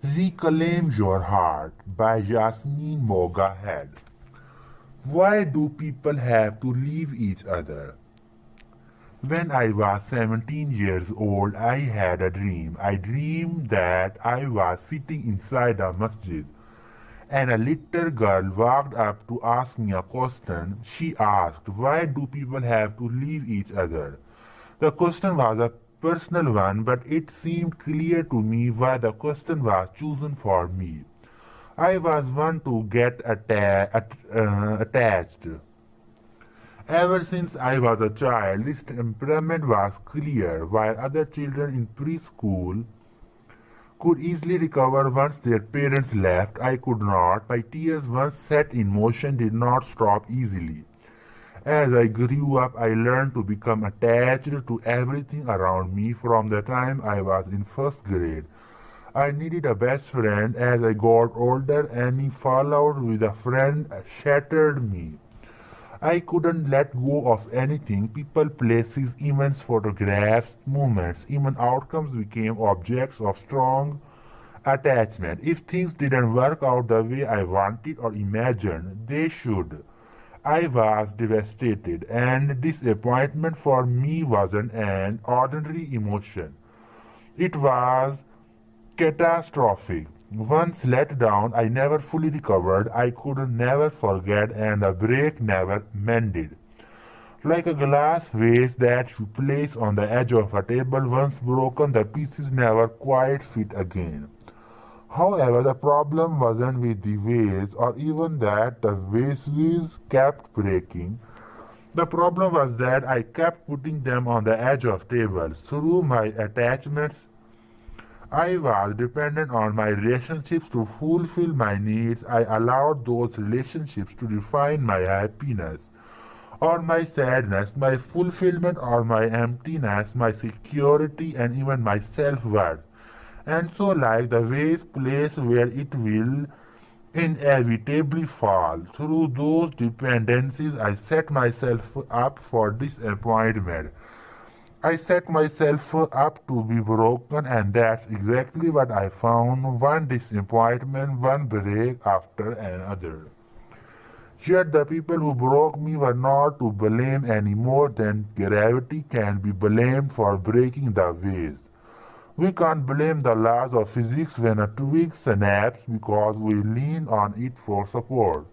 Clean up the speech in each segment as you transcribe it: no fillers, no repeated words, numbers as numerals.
Reclaim Your Heart by Yasmin Mogahed. Why do people have to leave each other? When I was 17 years old, I had a dream. I dreamed that I was sitting inside a masjid and a little girl walked up to ask me a question. She asked, "Why do people have to leave each other?" The question was a personal one, but it seemed clear to me why the question was chosen for me. I was one to get attached. Ever since I was a child, this temperament was clear. While other children in preschool could easily recover once their parents left, I could not. My tears, once set in motion, did not stop easily. As I grew up, I learned to become attached to everything around me from the time I was in first grade. I needed a best friend. As I got older, any fallout with a friend shattered me. I couldn't let go of anything. People, places, events, photographs, moments, even outcomes became objects of strong attachment. If things didn't work out the way I wanted or imagined they should, I was devastated, and disappointment for me wasn't an ordinary emotion. It was catastrophic. Once let down, I never fully recovered. I could never forget, and the break never mended. Like a glass vase that you place on the edge of a table, once broken, the pieces never quite fit again. However, the problem wasn't with the vase or even that the vases kept breaking. The problem was that I kept putting them on the edge of tables. Through my attachments, I was dependent on my relationships to fulfill my needs. I allowed those relationships to define my happiness or my sadness, my fulfillment or my emptiness, my security, and even my self worth. And so, like the vase place where it will inevitably fall, through those dependencies, I set myself up for disappointment. I set myself up to be broken, and that's exactly what I found: one disappointment, one break after another. Yet the people who broke me were not to blame any more than gravity can be blamed for breaking the vase. We can't blame the laws of physics when a twig snaps because we lean on it for support.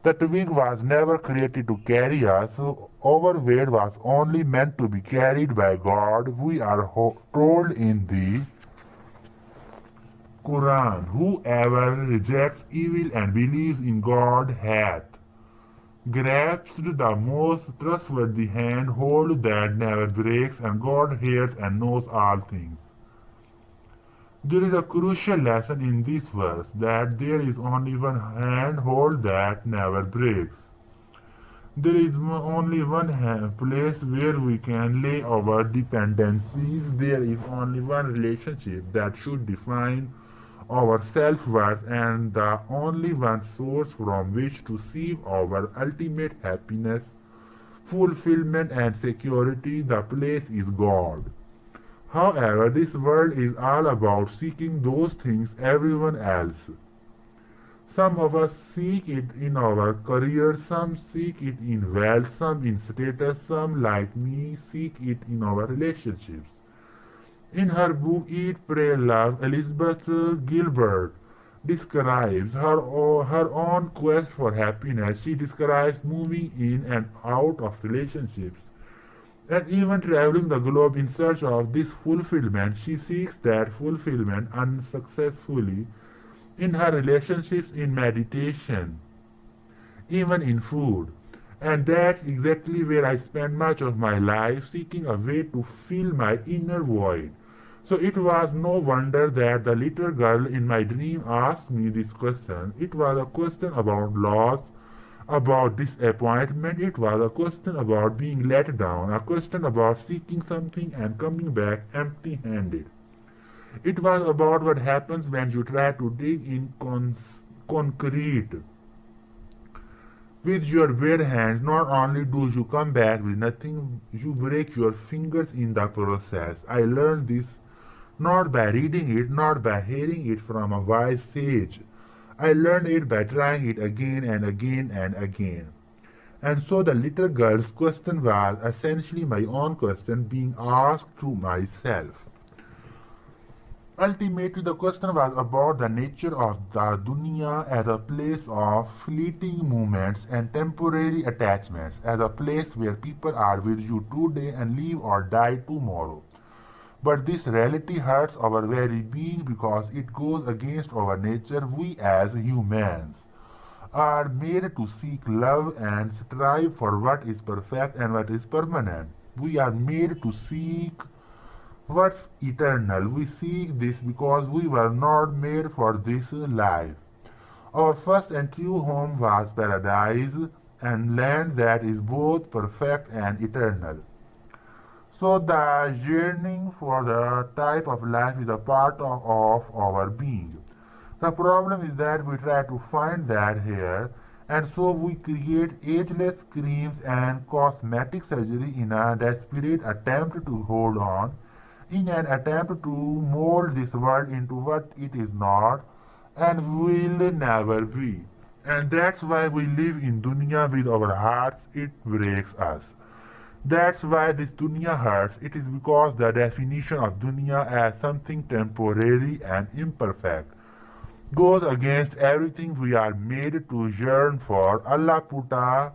The twig was never created to carry us. Overweight was only meant to be carried by God. We are told in the Quran, "Whoever rejects evil and believes in God hath grasped the most trustworthy hand hold that never breaks, and God hears and knows all things." There is a crucial lesson in this verse that there is only one handhold that never breaks. There is only one place where we can lay our dependencies. There is only one relationship that should define our self worth, and the only one source from which to seek our ultimate happiness, fulfillment, and security. The place is God. However, this world is all about seeking those things everyone else. Some of us seek it in our career, some seek it in wealth, some in status, some, like me, seek it in our relationships. In her book Eat, Pray, Love, Elizabeth Gilbert describes her own quest for happiness. She describes moving in and out of relationships and even traveling the globe in search of this fulfillment. She seeks that fulfillment unsuccessfully in her relationships, in meditation, even in food. And that's exactly where I spend much of my life, seeking a way to fill my inner void. So it was no wonder that the little girl in my dream asked me this question. It was a question about loss, about disappointment. It was a question about being let down, a question about seeking something and coming back empty handed. It was about what happens when you try to dig in concrete with your bare hands. Not only do you come back with nothing, you break your fingers in the process. I learned this not by reading it, not by hearing it from a wise sage. I learned it by trying it again and again and again. And so the little girl's question was essentially my own question being asked to myself. Ultimately, the question was about the nature of the dunya as a place of fleeting moments and temporary attachments, as a place where people are with you today and live or die tomorrow. But this reality hurts our very being because it goes against our nature. We as humans are made to seek love and strive for what is perfect and what is permanent. We are made to seek what's eternal. We seek this because we were not made for this life. Our first and true home was paradise and land that is both perfect and eternal. So the yearning for the type of life is a part of our being. The problem is that we try to find that here, and so we create ageless creams and cosmetic surgery in a desperate attempt to hold on, in an attempt to mold this world into what it is not and will never be. And that's why we live in dunya with our hearts, it breaks us. That's why this dunya hurts. It is because the definition of dunya as something temporary and imperfect goes against everything we are made to yearn for. Allah put a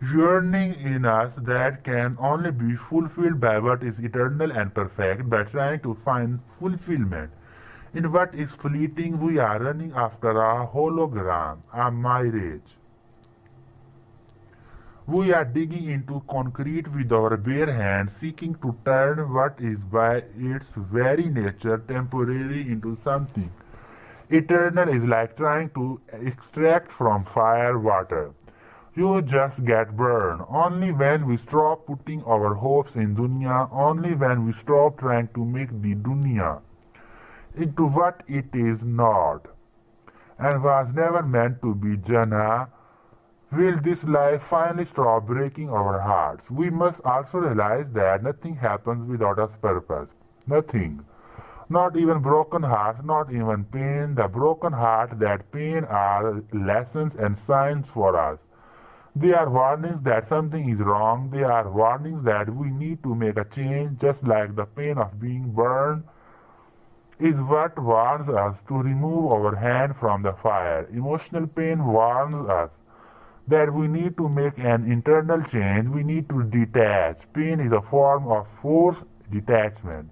yearning in us that can only be fulfilled by what is eternal and perfect. By trying to find fulfillment in what is fleeting, we are running after a hologram, a mirage. We are digging into concrete with our bare hands, seeking to turn what is by its very nature temporary into something eternal. Is like trying to extract from fire water. You just get burned. Only when we stop putting our hopes in dunya, only when we stop trying to make the dunya into what it is not and was never meant to be, Jannah, will this life finally stop breaking our hearts. We must also realize that nothing happens without a purpose. Nothing. Not even broken hearts, not even pain. The broken heart, that pain are lessons and signs for us. They are warnings that something is wrong. They are warnings that we need to make a change, just like the pain of being burned is what warns us to remove our hand from the fire. Emotional pain warns us that we need to make an internal change. We need to detach. Pain is a form of forced detachment.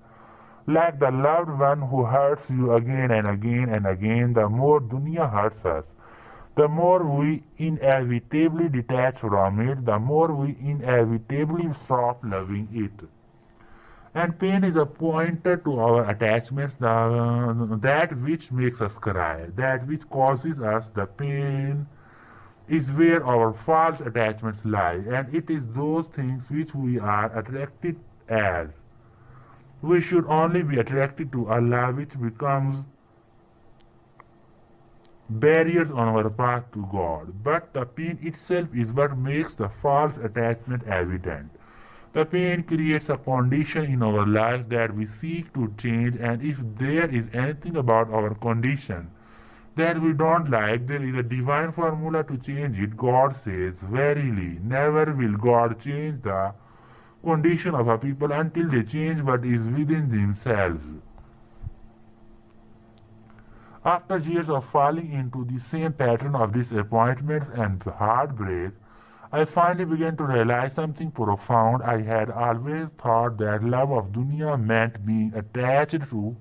Like the loved one who hurts you again and again and again, the more dunya hurts us, the more we inevitably detach from it, the more we inevitably stop loving it. And pain is a pointer to our attachments, that which makes us cry, that which causes us the pain is where our false attachments lie, and it is those things which we are attracted as. We should only be attracted to Allah, which becomes barriers on our path to God. But the pain itself is what makes the false attachment evident. The pain creates a condition in our life that we seek to change, and if there is anything about our condition that we don't like, there is a divine formula to change it. God says, verily, never will God change the condition of a people until they change what is within themselves. After years of falling into the same pattern of disappointments and heartbreak, I finally began to realize something profound. I had always thought that love of dunya meant being attached to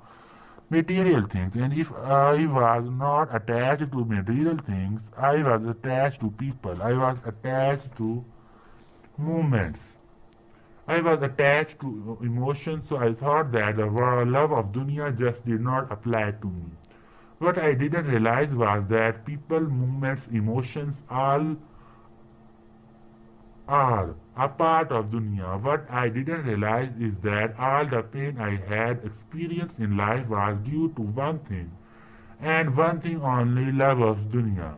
material things, and if I was not attached to material things, I was attached to people. I was attached to movements. I was attached to emotions, so I thought that the love of dunya just did not apply to me. What I didn't realize was that people, movements, emotions all are a part of dunya. What I didn't realize is that all the pain I had experienced in life was due to one thing, and one thing only, love of dunya.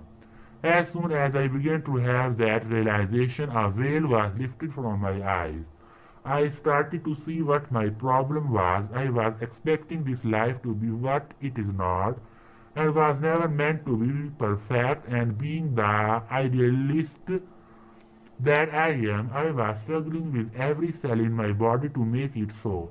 As soon as I began to have that realization, a veil was lifted from my eyes. I started to see what my problem was. I was expecting this life to be what it is not, and was never meant to be perfect, and being the idealist that I am, I was struggling with every cell in my body to make it so.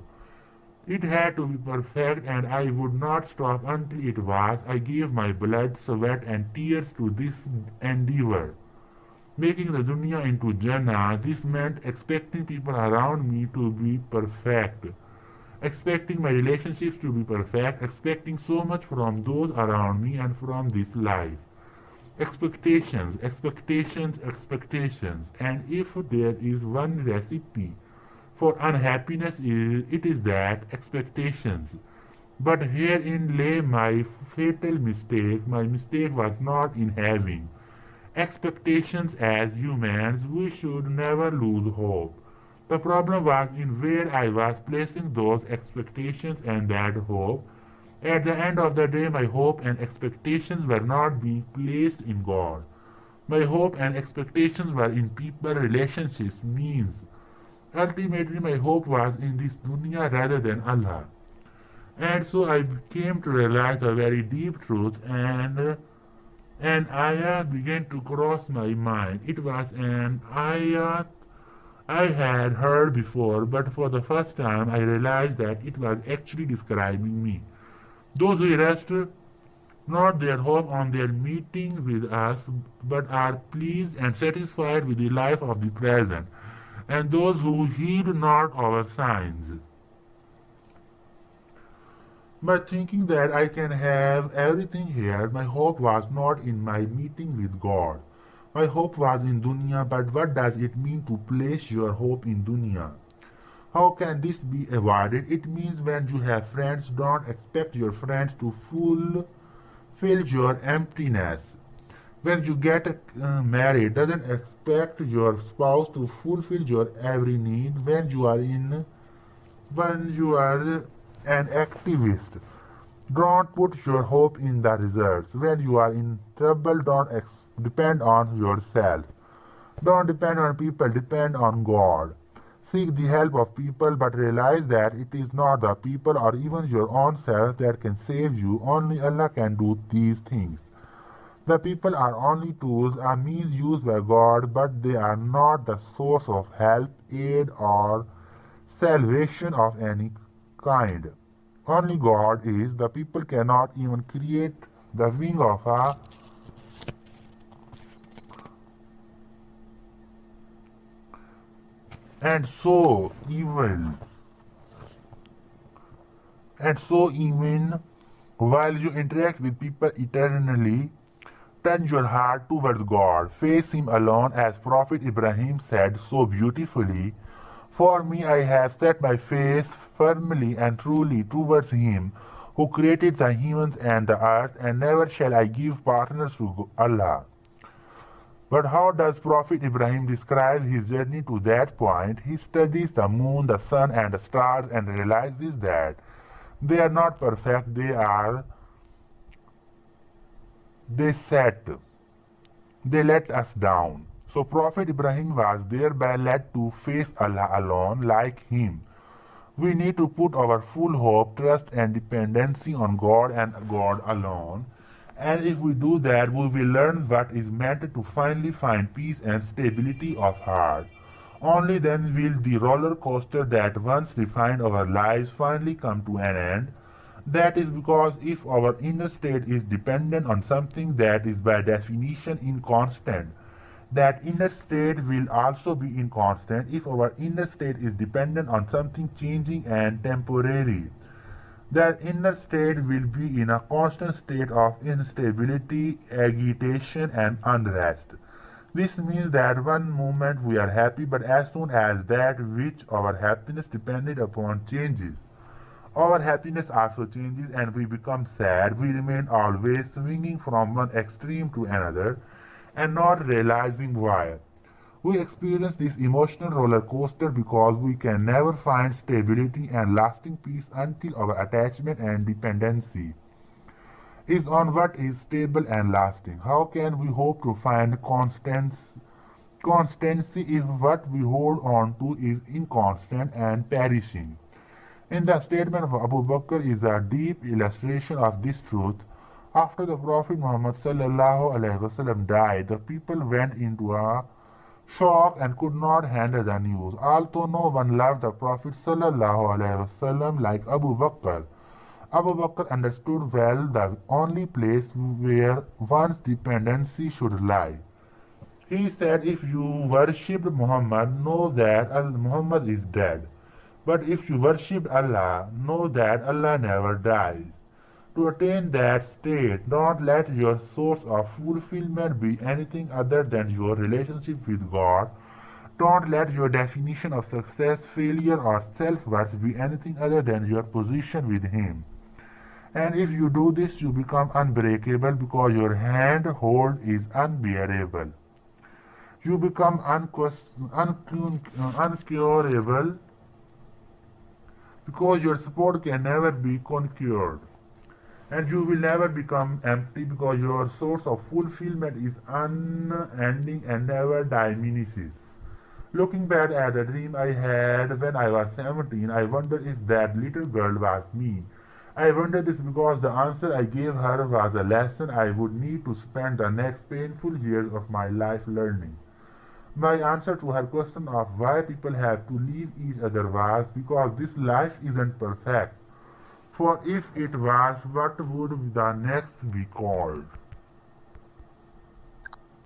It had to be perfect, and I would not stop until it was. I gave my blood, sweat, and tears to this endeavor. Making the dunya into Jannah, this meant expecting people around me to be perfect, expecting my relationships to be perfect, expecting so much from those around me and from this life. Expectations, expectations, expectations. And if there is one recipe for unhappiness, it is that expectations. But herein lay my fatal mistake. My mistake was not in having expectations. As humans, we should never lose hope. The problem was in where I was placing those expectations and that hope. At the end of the day, my hope and expectations were not being placed in God. My hope and expectations were in people, relationships, means. Ultimately, my hope was in this dunya rather than Allah. And so I came to realize a very deep truth, and an ayah began to cross my mind. It was an ayah I had heard before, but for the first time I realized that it was actually describing me. Those who rest not their hope on their meeting with us, but are pleased and satisfied with the life of the present, and those who heed not our signs, but thinking that I can have everything here. My hope was not in my meeting with God. My hope was in dunya, but what does it mean to place your hope in dunya? How can this be avoided? It means when you have friends, don't expect your friends to fulfill your emptiness. When you get married, doesn't expect your spouse to fulfill your every need. When you are an activist, don't put your hope in the results. When you are in trouble, don't depend on yourself. Don't depend on people, depend on God. Seek the help of people, but realize that it is not the people or even your own self that can save you. Only Allah can do these things. The people are only tools, a means used by God, but they are not the source of help, aid, or salvation of any kind. Only God is. The people cannot even create the wing of a and so even while you interact with people eternally, turn your heart towards God. Face Him alone, as Prophet Ibrahim said so beautifully. For me, I have set my face firmly and truly towards Him who created the heavens and the earth, and never shall I give partners to Allah. But how does Prophet Ibrahim describe his journey to that point? He studies the moon, the sun, and the stars and realizes that they are not perfect, they let us down. So Prophet Ibrahim was thereby led to face Allah alone like him. We need to put our full hope, trust, and dependency on God and God alone. And if we do that, we will learn what is meant to finally find peace and stability of heart. Only then will the roller coaster that once defined our lives finally come to an end. That is because if our inner state is dependent on something that is by definition inconstant, that inner state will also be inconstant. If our inner state is dependent on something changing and temporary, that inner state will be in a constant state of instability, agitation, and unrest. This means that one moment we are happy, but as soon as that which our happiness depended upon changes, our happiness also changes and we become sad. We remain always swinging from one extreme to another and not realizing why. We experience this emotional roller coaster because we can never find stability and lasting peace until our attachment and dependency is on what is stable and lasting. How can we hope to find constancy if what we hold on to is inconstant and perishing. In the statement of Abu Bakr is a deep illustration of this truth. After the Prophet Muhammad died, the people went into a shock and could not handle the news. Although no one loved the Prophet like Abu Bakr, Abu Bakr understood well the only place where one's dependency should lie. He said, if you worshipped Muhammad, know that Muhammad is dead. But if you worshipped Allah, know that Allah never dies. To attain that state, don't let your source of fulfillment be anything other than your relationship with God. Don't let your definition of success, failure, or self-worth be anything other than your position with Him. And if you do this, you become unbreakable because your handhold is unbearable. You become uncurable because your support can never be conquered. And you will never become empty because your source of fulfillment is unending and never diminishes. Looking back at the dream I had when I was 17, I wonder if that little girl was me. I wonder this because the answer I gave her was a lesson I would need to spend the next painful years of my life learning. My answer to her question of why people have to leave each other was because this life isn't perfect. For if it was, what would the next be called?